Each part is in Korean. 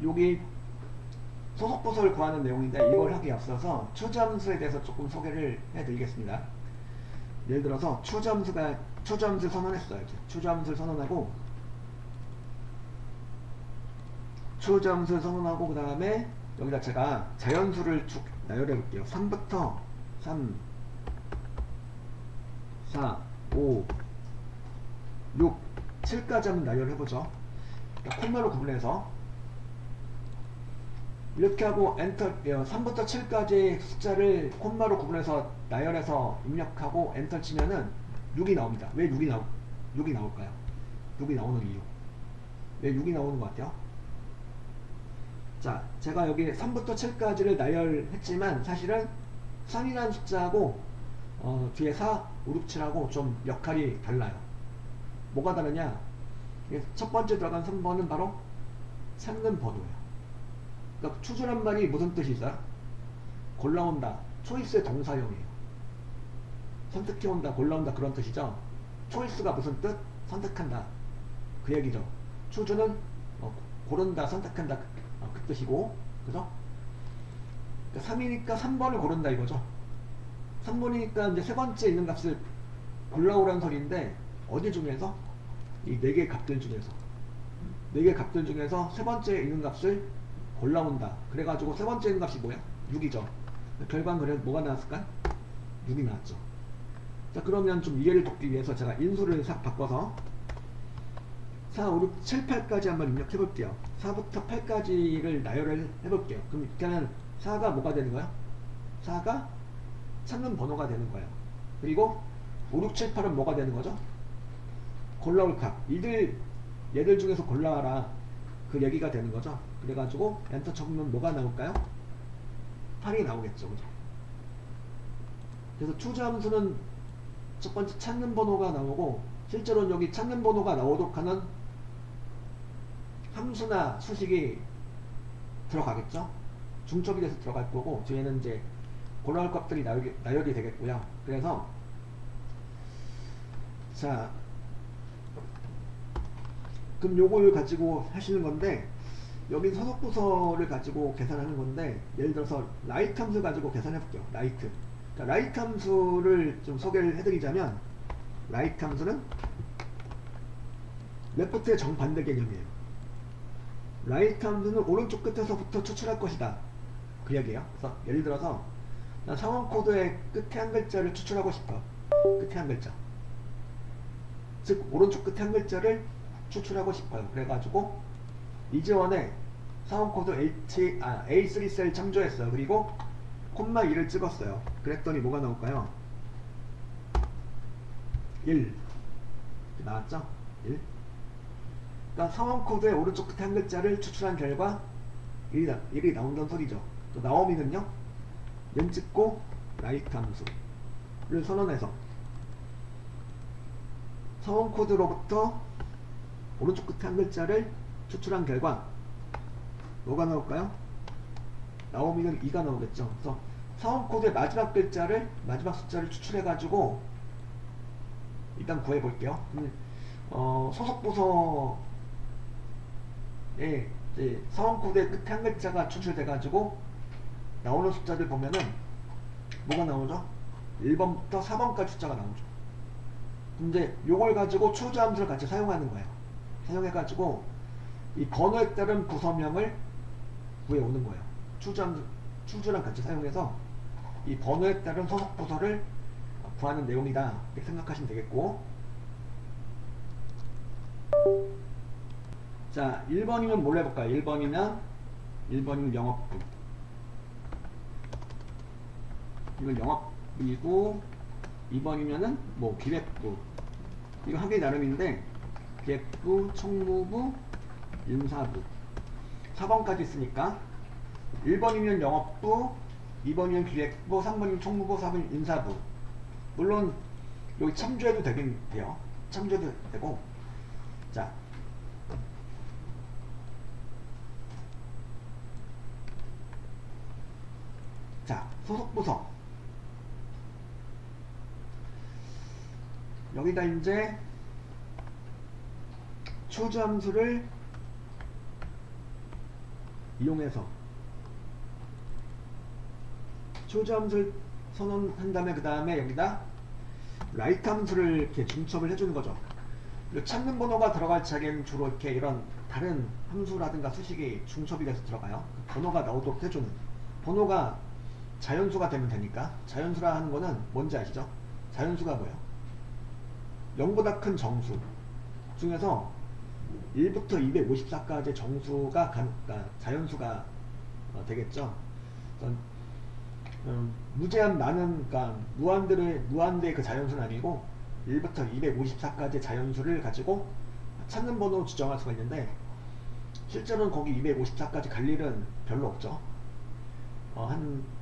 여기 소속 부서를 구하는 내용인데 이걸 하기에 앞서서 추점수에 대해서 조금 소개를 해드리겠습니다. 예를 들어서 추점수 선언했어요. 추점수 선언하고 그 다음에 여기다 제가 자연수를 쭉 나열해 볼게요. 3부터 3, 4, 5, 6, 7까지 한번 나열해 보죠. 콤마로 구분해서 이렇게 하고 엔터 3부터 7까지 숫자를 콤마로 구분해서 나열해서 입력하고 엔터 치면은 6이 나옵니다. 왜 6이 나올까요? 6이 나오는 이유. 왜 6이 나오는 것 같아요? 자, 제가 여기 3부터 7까지를 나열했지만 사실은 3이라는 숫자하고 뒤에 4, 5, 6, 7하고 좀 역할이 달라요. 뭐가 다르냐? 첫 번째 들어간 3번은 바로 찾는 번호예요. 그러니까 추주란 말이 무슨 뜻이 있어요? 골라온다. 초이스의 동사형이에요. 선택해온다, 골라온다 그런 뜻이죠. 초이스가 무슨 뜻? 선택한다. 그 얘기죠. 추주는 고른다, 선택한다 그 뜻이고, 그죠? 그러니까 3이니까 3번을 고른다 이거죠. 3번이니까 이제 세 번째 있는 값을 골라오라는 소리인데 어디 중에서? 이 네 개의 값들 중에서. 네 개의 값들 중에서 세 번째 있는 값을 골라온다. 그래가지고 세 번째 있는 값이 뭐야? 6이죠. 결과는 그래 뭐가 나왔을까? 6이 나왔죠. 자, 그러면 좀 이해를 돕기 위해서 제가 인수를 싹 바꿔서 4, 5, 6, 7, 8까지 한번 입력해 볼게요. 4부터 8까지를 나열을 해볼게요. 그럼 일단은 4가 뭐가 되는 거야? 4가 찾는 번호가 되는 거예요. 그리고 5, 6, 7, 8은 뭐가 되는 거죠? 골라올 값. 얘들 중에서 골라와라. 그 얘기가 되는 거죠. 그래가지고 엔터 쳐보면 뭐가 나올까요? 8이 나오겠죠. 그죠? 그래서 추주 함수는 첫 번째 찾는 번호가 나오고, 실제로는 여기 찾는 번호가 나오도록 하는 함수나 수식이 들어가겠죠. 중첩이 돼서 들어갈 거고, 뒤에는 이제 골라올 값들이 나열이 되겠고요. 그래서 자, 그럼 요걸 가지고 하시는 건데, 여기 소속 부서를 가지고 계산하는 건데, 예를 들어서 라이트 함수 가지고 계산해 볼게요. 라이트. 그러니까 라이트 함수를 좀 소개를 해드리자면, 라이트 함수는 레프트의 정반대 개념이에요. 라이트 함수는 오른쪽 끝에서부터 추출할 것이다. 그 얘기예요. 그래서 예를 들어서 난 상원 코드의 끝에 한 글자를 추출하고 싶어. 끝에 한 글자. 즉 오른쪽 끝에 한 글자를 추출하고 싶어요. 그래가지고 이지원에 상원 코드 A3 셀 참조했어요. 그리고 콤마 2를 찍었어요. 그랬더니 뭐가 나올까요? 1 나왔죠? 1. 그러니까 상원 코드의 오른쪽 끝에 한 글자를 추출한 결과 1이 나온다는 소리죠. 또 나오미는요, 는 찍고 라이트 함수를 선언해서 상원 코드로부터 오른쪽 끝에 한 글자를 추출한 결과 뭐가 나올까요? 나오미는 2가 나오겠죠. 그래서 상원 코드의 마지막 숫자를 추출해 가지고 일단 구해 볼게요. 소속 부서에 이제 상원 코드의 끝에 한 글자가 추출돼 가지고 나오는 숫자들 보면은 뭐가 나오죠? 1번부터 4번까지 숫자가 나오죠. 근데 요걸 가지고 추주 함수를 같이 사용하는 거예요. 사용해가지고 이 번호에 따른 부서명을 구해오는 거예요. 추주랑 같이 사용해서 이 번호에 따른 소속 부서를 구하는 내용이다. 이렇게 생각하시면 되겠고, 자, 1번이면 뭘 해볼까요? 1번이면 영업부. 이건 영업이고, 2번이면은 뭐 기획부. 이거 하기 나름인데, 기획부, 총무부, 인사부. 4번까지 있으니까 1번이면 영업부, 2번이면 기획부, 3번이면 총무부, 4번이면 인사부. 물론 여기 참조해도 되긴 돼요. 참조해도 되고. 자, 소속부서. 여기다 이제 추주 함수를 이용해서 초주 함수를 선언한 다음에 그 다음에 여기다 라이트 함수를 이렇게 중첩을 해주는 거죠. 그리고 찾는 번호가 들어갈 차례는 주로 이렇게 이런 다른 함수라든가 수식이 중첩이 돼서 들어가요. 그 번호가 나오도록 해주는, 번호가 자연수가 되면 되니까. 자연수라 하는 거는 뭔지 아시죠? 자연수가 뭐예요? 0보다 큰 정수 중에서 1부터 254까지 정수가 자연수가 되겠죠. 무제한 많은, 그러니까 무한대의 그 자연수는 아니고 1부터 254까지 자연수를 가지고 찾는 번호 지정할 수가 있는데, 실제로는 거기 254까지 갈 일은 별로 없죠. 한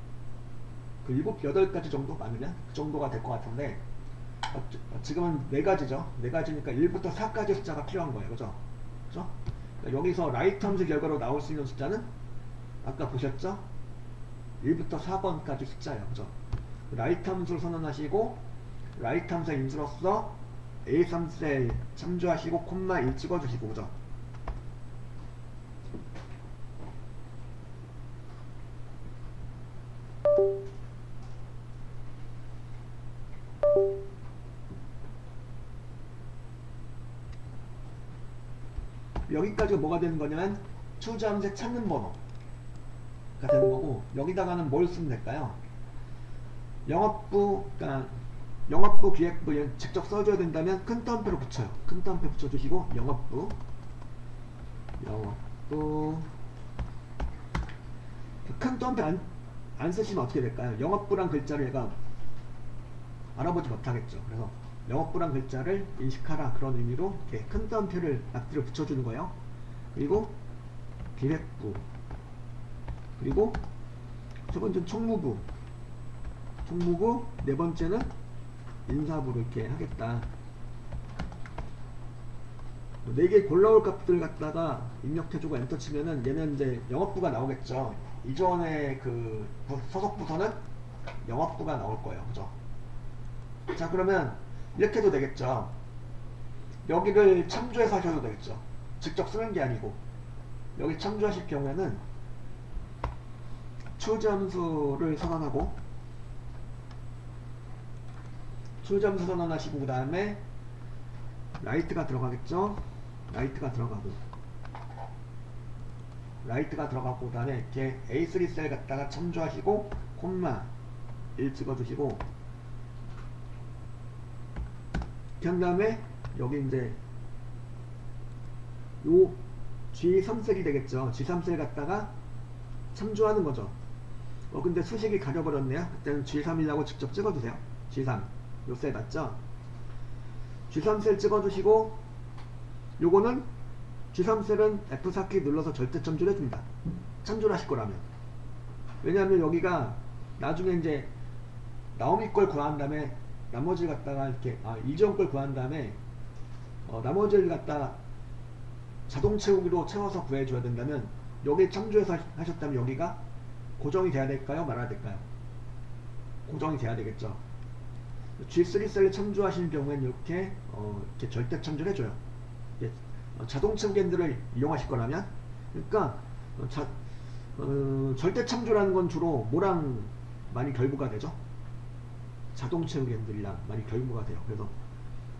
그 7, 8가지 정도 많으면 그 정도가 될 것 같은데, 지금은 4가지죠. 4가지니까 1부터 4까지 숫자가 필요한 거예요. 그죠? 그죠? 그러니까 여기서 라이트 함수 결과로 나올 수 있는 숫자는 아까 보셨죠? 1부터 4번까지 숫자예요. 그죠? 라이트 함수를 선언하시고, 라이트 함수의 인수로서 A3셀 참조하시고 콤마 1 찍어주시고, 그죠? 여기까지가 뭐가 되는 거냐면 초주 함수의 찾는 번호가 되는 거고, 여기다가는 뭘 쓰면 될까요? 영업부, 그러니까 영업부, 기획부 직접 써줘야 된다면 큰 따옴표로 붙여요. 큰 따옴표 붙여주시고 영업부 큰 따옴표 안 쓰시면 어떻게 될까요? 영업부란 글자를 얘가 알아보지 못하겠죠. 그래서 영업부란 글자를 인식하라, 그런 의미로 이렇게 큰 따옴표를 앞뒤로 붙여주는 거예요. 그리고 기획부, 그리고 세 번째는 총무부, 네 번째는 인사부로 이렇게 하겠다. 4개 골라올 값들 갖다가 입력해주고 엔터 치면은 얘는 이제 영업부가 나오겠죠. 이전에 그 소속 부서는 영업부가 나올 거예요. 그죠? 자, 그러면 이렇게 해도 되겠죠. 여기를 참조해서 하셔도 되겠죠. 직접 쓰는 게 아니고. 여기 참조하실 경우에는 초주 함수를 선언하고, 초주 함수 선언하시고, 그 다음에 라이트가 들어가겠죠. 라이트가 들어가고, 그 다음에 이렇게 A3 셀 갖다가 참조하시고 콤마 1 찍어주시고, 그 다음에 여기 이제 요 G3셀이 되겠죠. G3셀 갖다가 참조하는 거죠. 근데 수식이 가려버렸네요. 그때는 G3이라고 직접 찍어주세요. G3 요 셀 맞죠? G3셀 찍어주시고, 요거는 G3셀은 F4키 눌러서 절대 참조를 해줍니다. 참조를 하실 거라면. 왜냐하면 여기가 나중에 이제 나오미 걸 구한 다음에 나머지를 갖다가 이렇게 이전 걸 구한 다음에 나머지를 갖다 자동 채우기로 채워서 구해줘야 된다면, 여기 참조해서 하셨다면 여기가 고정이 돼야 될까요? 말아야 될까요? 고정이 돼야 되겠죠. G3 셀을 참조하시는 경우에는 이렇게 절대 참조를 해줘요. 자동 채우기 핸들을 이용하실 거라면. 그러니까 절대 참조라는 건 주로 뭐랑 많이 결부가 되죠? 자동 채우기 핸들이랑 많이 결부가 돼요. 그래서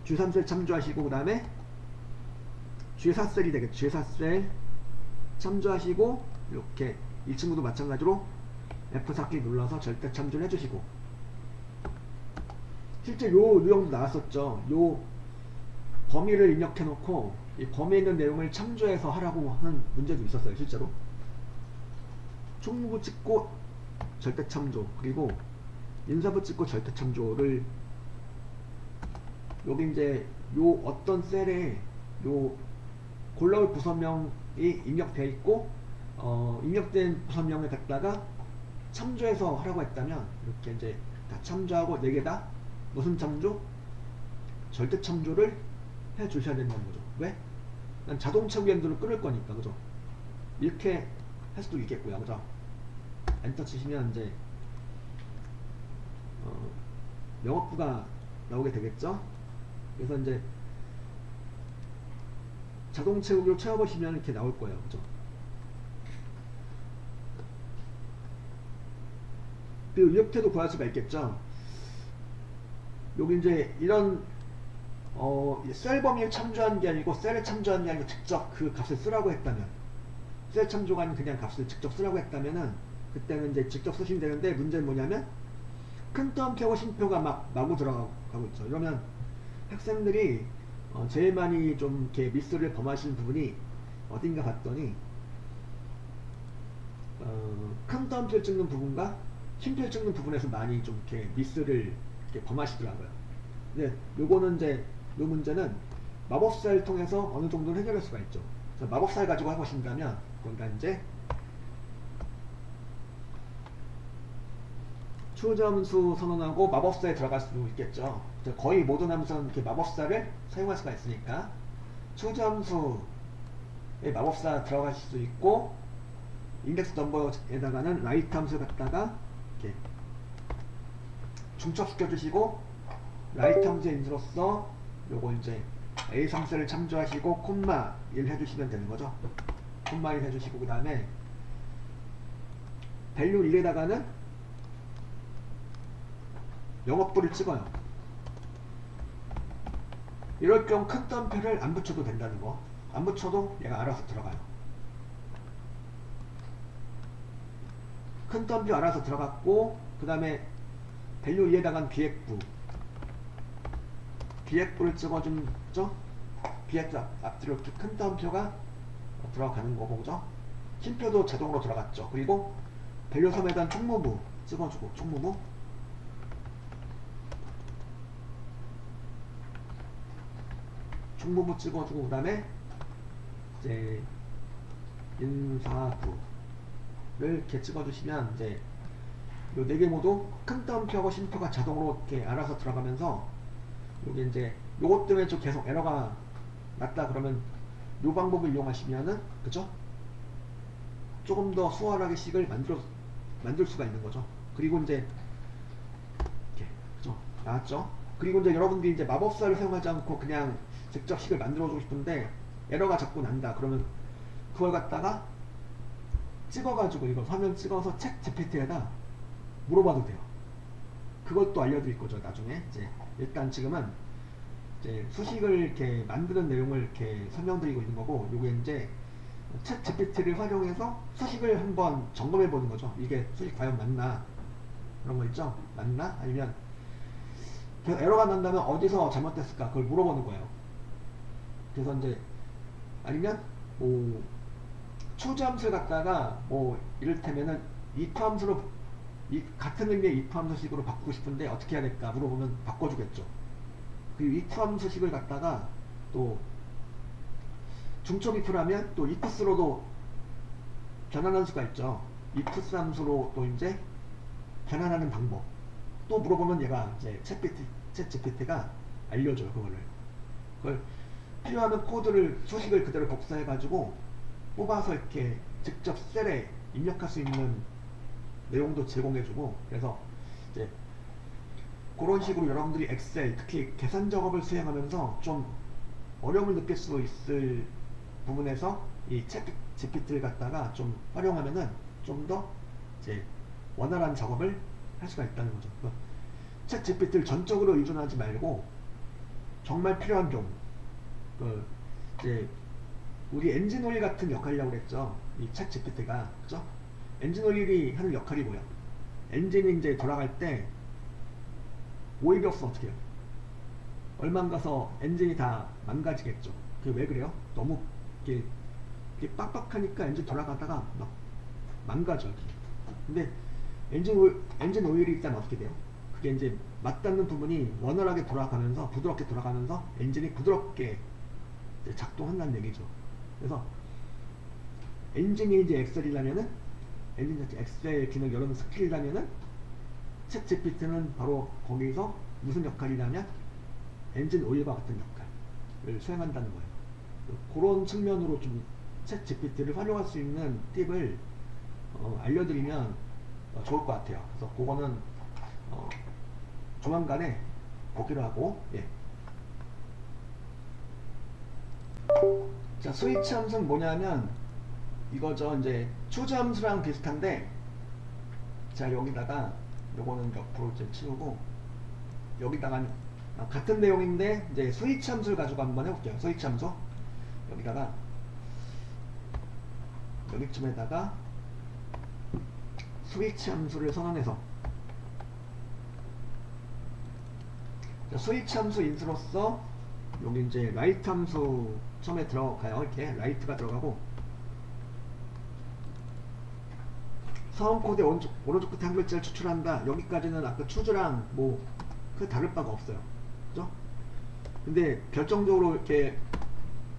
G3셀 참조하시고, 그 다음에 G4셀이 되겠죠. G4셀 참조하시고, 이렇게 이 친구도 마찬가지로 F4키 눌러서 절대 참조를 해주시고, 실제 요 유형도 나왔었죠. 요 범위를 입력해 놓고 이 범위에 있는 내용을 참조해서 하라고 하는 문제도 있었어요. 실제로 총무부 찍고 절대 참조, 그리고 인사부 찍고 절대 참조를, 여기 이제 요 어떤 셀에 요 골라올 부서명이 입력되어 있고, 입력된 부서명을 갖다가 참조해서 하라고 했다면 이렇게 이제 다 참조하고 4개 다 무슨 참조? 절대 참조를 해 주셔야 된다는 거죠. 왜? 난 자동 채우기 핸들을 끊을 거니까. 그죠? 이렇게 할 수도 있겠고요. 그죠? 엔터 치시면 이제 영업부가 나오게 되겠죠? 그래서 이제 자동 채우기로 채워보시면 이렇게 나올 거예요. 그죠? 그리고 이렇게도 구할 수가 있겠죠. 여기 이제 이런 셀 범위에 참조한 게 아니고 셀에 참조한 게 아니고 직접 그 값을 쓰라고 했다면, 셀 참조가 아닌 그냥 값을 직접 쓰라고 했다면은 그때는 이제 직접 쓰시면 되는데, 문제는 뭐냐면 큰 텀표하고 쉼표가 막 마구 들어가고 있죠. 이러면 학생들이 제일 많이 좀 이렇게 미스를 범하시는 부분이 어딘가 봤더니 큰 텀표를 찍는 부분과 쉼표를 찍는 부분에서 많이 좀 이렇게 미스를 이렇게 범하시더라고요. 근데 요거는 이제 요 문제는 마법사를 통해서 어느 정도는 해결할 수가 있죠. 그래서 마법사를 가지고 해보신다면 그러니까 이제 추점수 선언하고 마법사에 들어갈 수 있겠죠. 거의 모든 함수는 이렇게 마법사를 사용할 수가 있으니까 추점수에 마법사 들어가실 수 있고, 인덱스 넘버에다가는 라이트 함수 갖다가 이렇게 중첩시켜 주시고, 라이트 함수의 인수로서 요거 이제 A3셀을 참조하시고 콤마 1 해주시면 되는 거죠. 콤마 1 해주시고, 그 다음에 밸류 1에다가는 영업부를 찍어요. 이럴 경우 큰 덤표를 안 붙여도 된다는 거. 안 붙여도 얘가 알아서 들어가요. 큰 덤표 알아서 들어갔고, 그 다음에 밸류 2에다가는 비액부를 찍어주죠. 비액부 앞뒤로 이렇게 큰 덤표가 들어가는 거죠. 쉼표도 자동으로 들어갔죠. 그리고 밸류 3에다는 총무부 찍어주고, 총무부 찍어주고, 그 다음에 이제 인사부를 이렇게 찍어주시면 이제 요 4개 모두 큰 덤표하고 쉼표가 자동으로 이렇게 알아서 들어가면서, 여기 이제 요것 때문에 좀 계속 에러가 났다 그러면 요 방법을 이용하시면은, 그죠? 조금 더 수월하게 식을 만들 수가 있는 거죠. 그리고 이제 이렇게, 그죠? 나왔죠? 그리고 이제 여러분들이 이제 마법사를 사용하지 않고 그냥 직접 식을 만들어주고 싶은데 에러가 자꾸 난다 그러면 그걸 갖다가 찍어가지고, 이거 화면 찍어서 챗 GPT에다 물어봐도 돼요. 그것도 알려드릴 거죠, 나중에. 이제 일단 지금은 이제 수식을 이렇게 만드는 내용을 이렇게 설명드리고 있는 거고, 요게 이제 챗 GPT를 활용해서 수식을 한번 점검해 보는 거죠. 이게 수식 과연 맞나, 그런 거 있죠. 맞나? 아니면 계속 에러가 난다면 어디서 잘못됐을까, 그걸 물어보는 거예요. 그래서 이제 아니면 뭐 초주함수를 갖다가 뭐 이를테면은 if 함수로 같은 의미의 if 함수식으로 바꾸고 싶은데 어떻게 해야 될까 물어보면 바꿔주겠죠. 그리고 if 함수식을 갖다가 또 중첩 if라면 또 ifs로도 변환할 수가 있죠. ifs 함수로 또 이제 변환하는 방법 또 물어보면 얘가 이제 챗 GPT가 알려줘요. 그걸 필요하면 코드를 수식을 그대로 복사해 가지고 뽑아서 이렇게 직접 셀에 입력할 수 있는 내용도 제공해주고, 그래서 이제 그런 식으로 여러분들이 엑셀, 특히 계산 작업을 수행하면서 좀 어려움을 느낄 수 있을 부분에서 이 챗 GPT를 갖다가 좀 활용하면은 좀 더 이제 원활한 작업을 할 수가 있다는 거죠. 챗 GPT를 전적으로 의존하지 말고 정말 필요한 경우, 이제 우리 엔진 오일 같은 역할이라고 그랬죠. 이 챗 GPT가, 그죠? 엔진 오일이 하는 역할이 뭐야? 엔진이 이제 돌아갈 때 오일이 없으면 어떻게 해요? 얼마 안 가서 엔진이 다 망가지겠죠. 그게 왜 그래요? 너무 이렇게 빡빡하니까 엔진 돌아가다가 막 망가져. 근데 엔진 오일이 일단 어떻게 돼요? 그게 이제 맞닿는 부분이 원활하게 돌아가면서, 부드럽게 돌아가면서 엔진이 부드럽게 작동한다는 얘기죠. 그래서 엔진이 이제 엑셀이라면은, 엔진 자체 엑셀 기능 여러분 스킬이라면은 챗 GPT는 바로 거기서 무슨 역할이냐면 엔진 오일과 같은 역할을 수행한다는 거예요. 그런 측면으로 좀 챗 GPT를 활용할 수 있는 팁을 알려드리면 좋을 것 같아요. 그래서 그거는 조만간에 보기로 하고, 예. 자, 스위치 함수는 뭐냐면 이거죠. 이제 초주 함수랑 비슷한데, 자, 여기다가 요거는 옆으로 좀 치우고 여기다가 같은 내용인데 이제 스위치 함수를 가지고 한번 해볼게요. 스위치 함수 여기다가 여기쯤에다가 스위치 함수를 선언해서 스위치 함수 인수로서 여기 이제 라이트 함수 처음에 들어가요. 이렇게 라이트가 들어가고 서원 코드의 오른쪽 끝에 한 글자를 추출한다. 여기까지는 아까 추주랑 뭐 그 다를 바가 없어요. 그죠? 근데 결정적으로 이렇게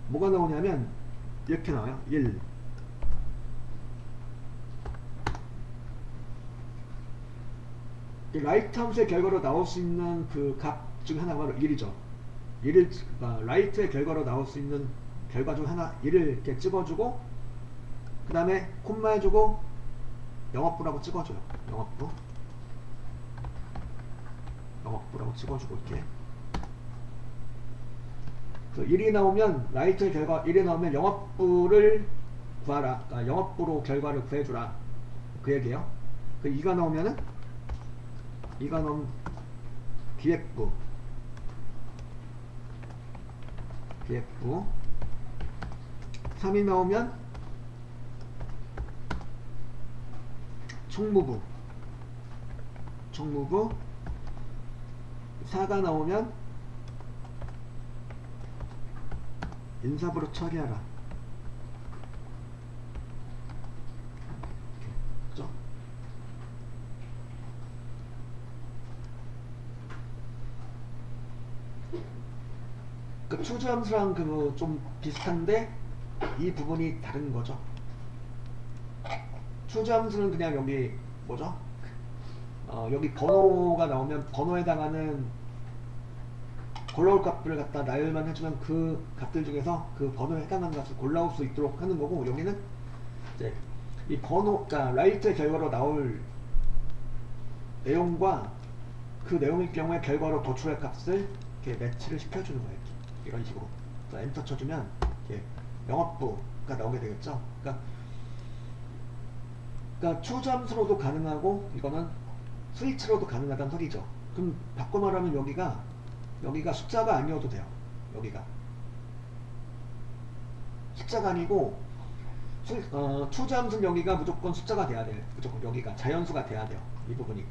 뭐가 나오냐면 이렇게 나와요. 1 라이트 함수의 결과로 나올 수 있는 그 값 중 하나가 바로 1이죠. 1을 라이트의 결과로 나올 수 있는 결과 중 하나 1을 이렇게 찍어주고 그 다음에 콤마 해주고 영업부라고 찍어줘요. 영업부라고 찍어주고 이렇게 그 1이 나오면 라이트의 결과 1이 나오면 영업부를 구하라. 영업부로 결과를 구해주라. 그 얘기예요. 그 2가 나오면은 2가 나오면 기획부 3이 나오면 총무부 4가 나오면 인사부로 처리하라. 그죠? 그 추주함수랑 그 좀 비슷한데 이 부분이 다른 거죠. 추주함수는 그냥 여기 뭐죠? 여기 번호가 나오면 번호에 해당하는 골라올 값들을 갖다 나열만 해주면 그 값들 중에서 그 번호에 해당하는 값을 골라올 수 있도록 하는 거고, 여기는 이제 이 번호, 그러니까 라이트의 결과로 나올 내용과 그 내용일 경우에 결과로 도출할 값을 이렇게 매치를 시켜주는 거예요. 이런 식으로. 엔터 쳐주면 이렇게 영업부가 나오게 되겠죠. 그러니까 추잠수로도 가능하고 이거는 스위치로도 가능하다는 소리죠. 그럼 바꿔 말하면 여기가 숫자가 아니어도 돼요. 여기가 숫자가 아니고 추잠수는 여기가 무조건 숫자가 돼야 돼요. 무조건 여기가 자연수가 돼야 돼요. 이 부분이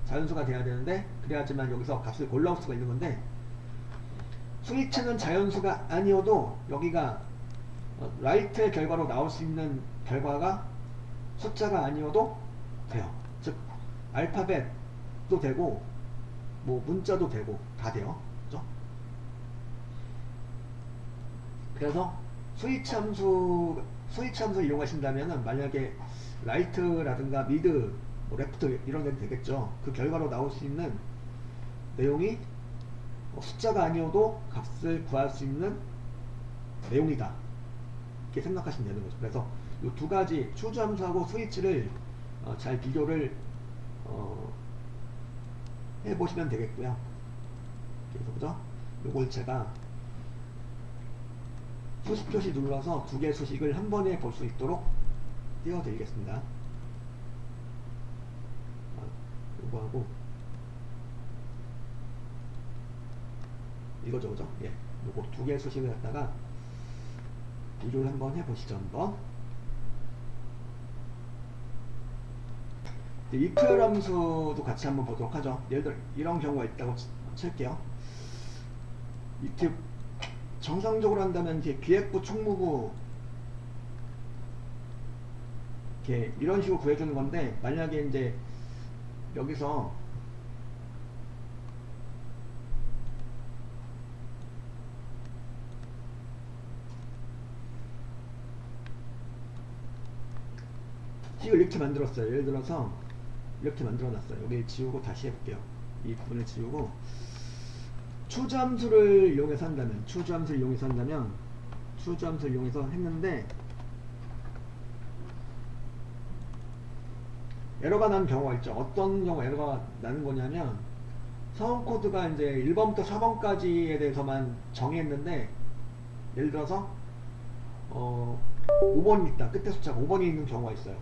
자연수가 돼야 되는데 그래야지만 여기서 값을 골라올 수가 있는 건데, 스위치는 자연수가 아니어도 여기가 라이트의 결과로 나올 수 있는 결과가 숫자가 아니어도 돼요. 즉 알파벳도 되고 뭐 문자도 되고 다 돼요. 그죠? 그래서 스위치 함수 이용하신다면은 만약에 라이트라든가 미드, 뭐 레프트 이런 데는 되겠죠. 그 결과로 나올 수 있는 내용이 숫자가 아니어도 값을 구할 수 있는 내용이다. 이렇게 생각하시면 되는 거죠. 그래서 이 두 가지 추주함수하고 스위치를 잘 비교를 해보시면 되겠고요. 그래서 그죠? 요걸 제가 수식 표시 눌러서 두 개의 수식을 한 번에 볼 수 있도록 띄워드리겠습니다. 요거하고 이거죠, 그죠? 예, 요거 두 개의 수식을 갖다가 비교를 한번 해보시죠. 한번 if 함수도 같이 한번 보도록 하죠. 예를 들어 이런 경우가 있다고 칠게요. 이렇게 정상적으로 한다면 이제 기획부, 총무부 이렇게 이런 식으로 구해주는 건데, 만약에 이제 여기서 식을 이렇게 만들었어요. 예를 들어서 이렇게 만들어놨어요. 여기 지우고 다시 해볼게요. 이 부분을 지우고 추주함수를 이용해서 했는데 에러가 나는 경우가 있죠. 어떤 경우 에러가 나는 거냐면, 서원 코드가 이제 1번부터 4번까지에 대해서만 정의했는데, 예를 들어서 5번이 있다. 끝에 숫자가 5번이 있는 경우가 있어요.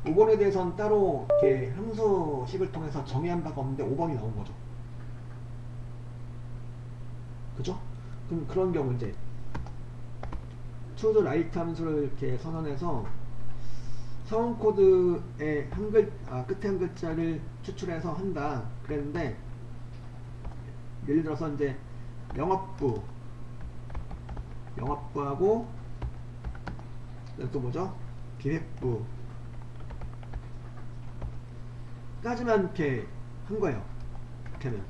5번에 대해서는 따로 이렇게 함수식을 통해서 정의한 바가 없는데 5번이 나온 거죠. 그죠? 그럼 그런 경우 이제 to the right 함수를 이렇게 선언해서 서원 코드의 끝에 한 글자를 추출해서 한다 그랬는데, 예를 들어서 이제 영업부하고 또 뭐죠? 기획부 까지만 이렇게 한 거예요. 이렇게는.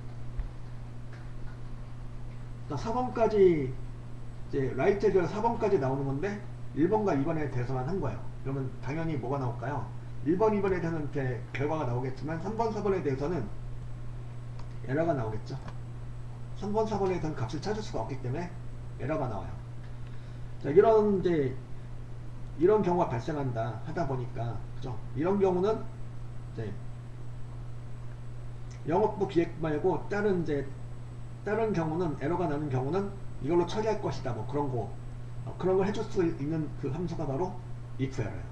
그러니까 4번까지 이제 라이트가 4번까지 나오는 건데 1번과 2번에 대해서만 한 거예요. 그러면 당연히 뭐가 나올까요? 1번, 2번에 대해서는 이렇게 결과가 나오겠지만 3번, 4번에 대해서는 에러가 나오겠죠. 3번, 4번에 대해서는 값을 찾을 수가 없기 때문에 에러가 나와요. 자, 이런 경우가 발생한다 하다 보니까, 그죠? 이런 경우는 이제 영업부 기획 말고 다른 경우는, 에러가 나는 경우는 이걸로 처리할 것이다, 뭐 그런 거, 그런 걸 해줄 수 있는 그 함수가 바로 if 에러예요.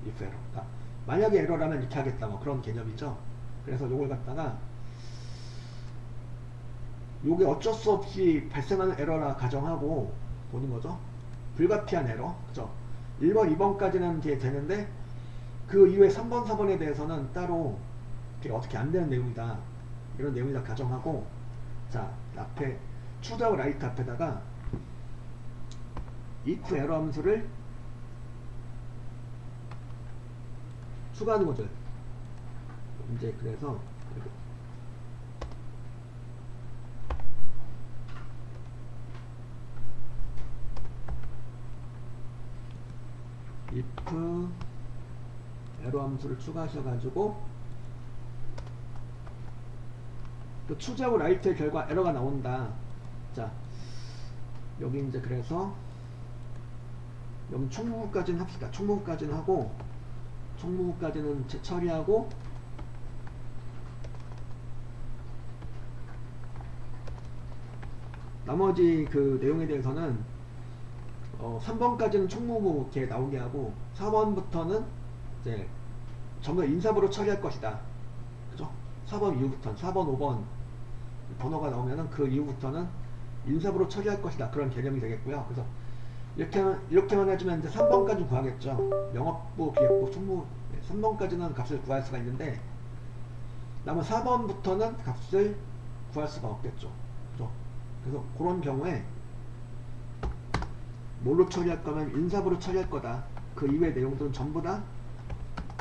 if 에러. 그러니까 만약에 에러라면 이렇게 하겠다, 뭐 그런 개념이죠. 그래서 요걸 갖다가 요게 어쩔 수 없이 발생하는 에러라 가정하고 보는 거죠. 불가피한 에러, 그죠? 1번, 2번까지는 이제 되는데 그 이후에 3번, 4번에 대해서는 따로 어떻게 안 되는 내용이다, 이런 내용이다 가정하고, 자, 앞에 추가하고 라이트 앞에다가 if 에러 함수를 추가하는 거죠. 이제 그래서 if 에러 함수를 추가하셔가지고 또 추가하고 라이트의 결과 에러가 나온다. 자, 여기 이제 그래서 여기 총무부까지는 합시다. 총무부까지는 하고, 총무부까지는 처리하고, 나머지 그 내용에 대해서는 3번까지는 총무부 이렇게 나오게 하고 4번부터는 이제 전부 인사부로 처리할 것이다. 그죠? 4번 이후부터는 4번, 5번 번호가 나오면은 그 이후부터는 인사부로 처리할 것이다. 그런 개념이 되겠고요. 그래서 이렇게만 해주면 이제 3번까지 구하겠죠. 영업부, 기획부, 총무 3번까지는 값을 구할 수가 있는데 남은 4번부터는 값을 구할 수가 없겠죠. 그죠? 그래서 그런 경우에 뭘로 처리할 거면 인사부로 처리할 거다. 그 이외의 내용들은 전부 다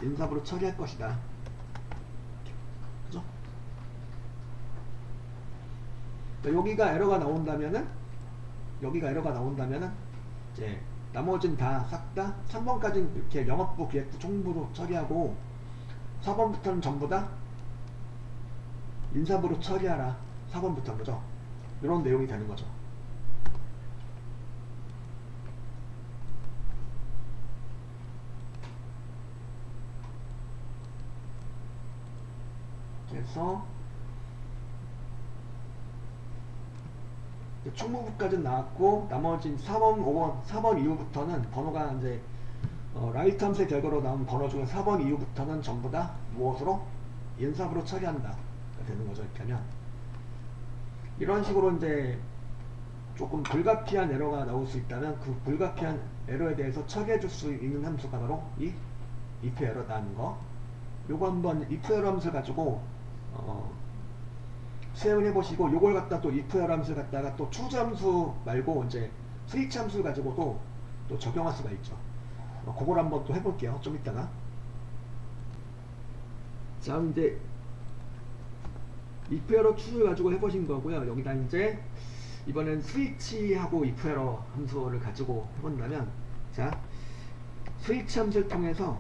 인사부로 처리할 것이다. 그죠? 그러니까 여기가 에러가 나온다면은 이제 나머지는 다 싹 다 3번까지는 이렇게 영업부, 기획부, 총무부로 처리하고 4번부터는 전부 다 인사부로 처리하라. 4번부터는, 그죠? 이런 내용이 되는 거죠. 그래서 총무부까지는 나왔고 나머지 4번, 5번, 4번 이후부터는 번호가 이제 라이트 함수의 결과로 나온 번호 중에 4번 이후부터는 전부 다 무엇으로? 인사부로 처리한다 되는 거죠. 이렇게 하면 이런 식으로 이제 조금 불가피한 에러가 나올 수 있다면 그 불가피한 에러에 대해서 처리해 줄 수 있는 함수가 바로 이 if 에러라는 거. 요거 한번 if 에러 함수를 가지고 수행을 해보시고, 요걸 갖다 또 if 에러 함수를 갖다가 또 choose 함수 말고 이제 switch 함수를 가지고도 또 적용할 수가 있죠. 그걸 한번 또 해볼게요. 좀 이따가. 자, 이제 if 에러 추를 가지고 해보신 거고요. 여기다 이제 이번엔 스위치하고 if 에러 함수를 가지고 해본다면, 자, 스위치 함수를 통해서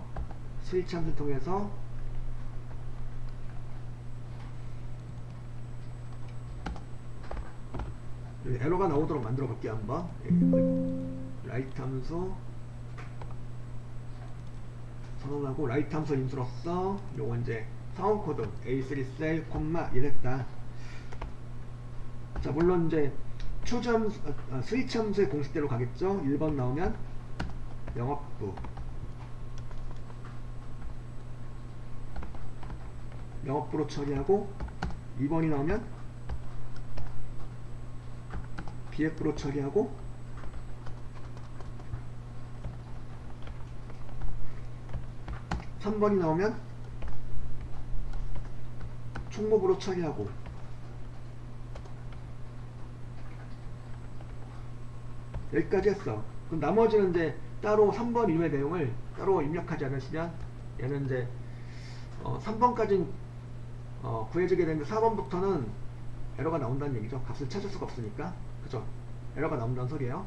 에러가 나오도록 만들어 볼게요. 한번 라이트 함수 선언하고 라이트 함수 인수로서 요거 이제 상호 코드 A3 셀, 이랬다. 자, 물론 이제 스위치 함수의 공식대로 가겠죠. 1번 나오면 영업부, 영업부로 처리하고 2번이 나오면 BF로 처리하고 3번이 나오면 총목으로 처리하고 여기까지 했어. 그럼 나머지는 이제 따로 3번 이후의 내용을 따로 입력하지 않으시면 얘는 이제 3번까지는 구해주게 되는데 4번부터는 에러가 나온다는 얘기죠. 값을 찾을 수가 없으니까. 그죠? 에러가 나온다는 소리예요.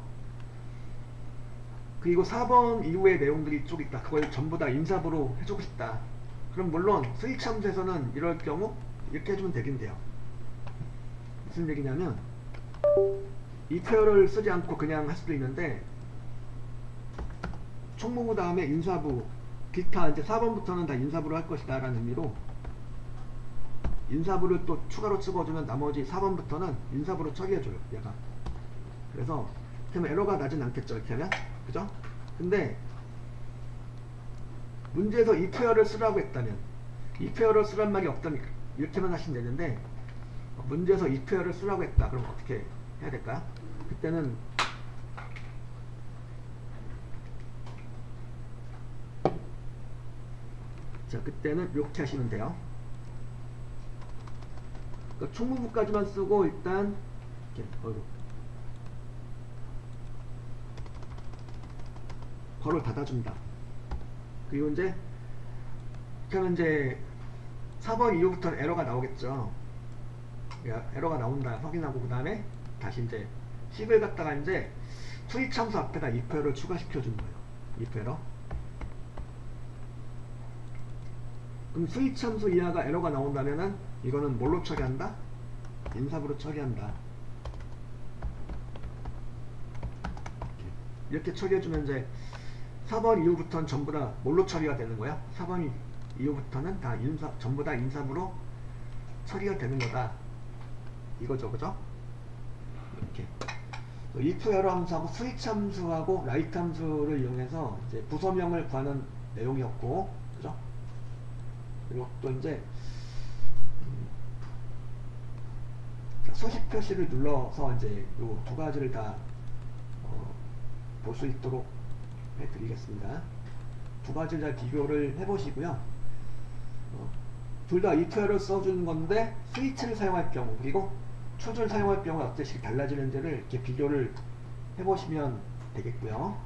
그리고 4번 이후의 내용들이 쭉 있다. 그걸 전부 다 인사부로 해주고 싶다. 그럼 물론 스위치 함수에서는 이럴 경우 이렇게 해주면 되긴 돼요. 무슨 얘기냐면 이 페어를 쓰지 않고 그냥 할 수도 있는데 총무부 다음에 인사부 기타 이제 4번부터는 다 인사부로 할 것이다 라는 의미로 인사부를 또 추가로 찍어주면 나머지 4번부터는 인사부로 처리해줘요 얘가. 그래서 그러면 에러가 나진 않겠죠 이렇게 하면. 그죠? 근데 문제에서 이 페어를 쓰라고 했다면 이 페어를 쓰란 말이 없다니까 이렇게만 하시면 되는데 문제에서 이 페어를 쓰라고 했다. 그럼 어떻게 해야 될까? 그때는 자 그때는 이렇게 하시면 돼요. 그러니까 총무부까지만 쓰고 일단 이렇게 괄호를 닫아줍니다. 그리고 이제 그러면 이제 4번 이후부터는 에러가 나오겠죠. 에러가 나온다 확인하고 그 다음에 다시 이제 10을 갖다가 이제 스위치 함수 앞에다 if 에러를 추가시켜 준 거예요. if 에러. 그럼 스위치 함수 이하가 에러가 나온다면은 이거는 뭘로 처리한다? 인사부로 처리한다. 이렇게 처리해주면 이제 4번 이후부터는 전부 다 뭘로 처리가 되는 거야? 4번 이후부터는 다 전부 다 인사부로 처리가 되는 거다. 이거죠, 그죠? 이렇게. if 에러 함수하고 스위치 함수하고 라이트 함수를 이용해서 이제 부서명을 구하는 내용이었고, 그죠? 그리고 또 이제 서식 표시를 눌러서 이제 요 두 가지를 다 볼 수 있도록 해드리겠습니다. 두 가지를 다 비교를 해보시고요. 둘 다 if를 써주는 건데 스위치를 사용할 경우 그리고 추주를 사용할 경우 어떻게 달라지는지를 이렇게 비교를 해보시면 되겠고요.